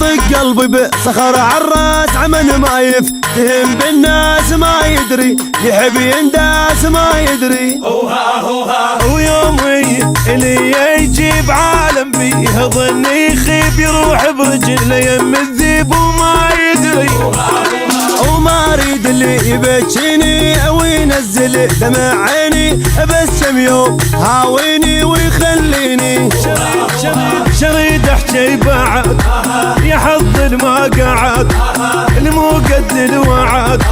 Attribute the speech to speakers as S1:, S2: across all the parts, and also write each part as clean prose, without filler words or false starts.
S1: واطق قلبي بصخر عالراس عمن ما يفتهم بالناس ما يدري يحب ينداس ما يدري.
S2: ويومي اللي يجيب عالم بيه ظني يخيب يروح برجله يم الذيب وما يدري.
S1: وما اريد اللي يبكيني او ينزل دمع عيني بس كم يوم هاويني ويخليني
S2: شريد احكي بعد يا حظ ما قعد المو قد الوعد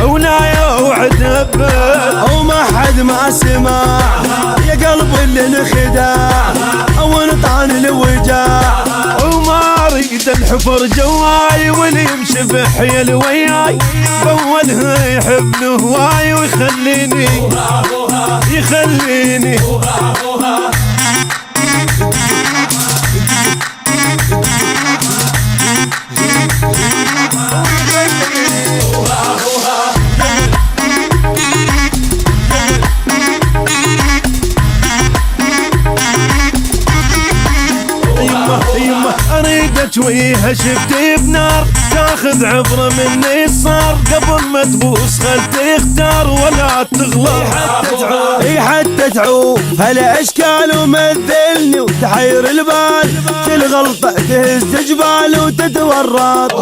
S2: ولا يوعد ابد
S1: وما حد ما سمع يا قلب اللي انخداع او نطعن الوجاع.
S2: وما اريد الحفر جواي واللي يمشي بحيل وياي بولها يحبني هواي ويخليني يما اريد اشويها شفتي بنار تاخذ عبره مني صار قبل ما تبوس خل تختار ولا تغلط
S1: حتى تعوف هالاشكال ومثلني وتحير البال كل غلطه تهز جبال وتتورط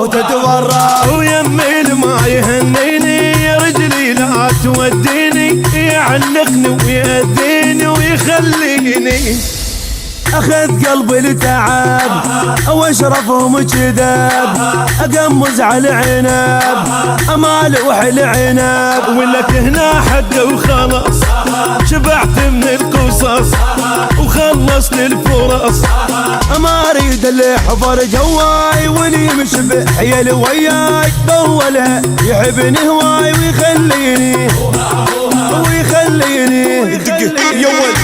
S2: ويمي ما يهنيني يا رجلي لا توديني يعلقني ويأذيني ويخليني.
S1: اخذ قلبي لتعب واشرفهم كذاب اقمز على عنب امالوح العنب
S2: ولك هنا حد وخلاص شبعت من القصص وخلصت الفرص.
S1: ما اريد اللي حفر جواي واللي يمشي بحيل وياي بولها يحبني هواي ويخليني يول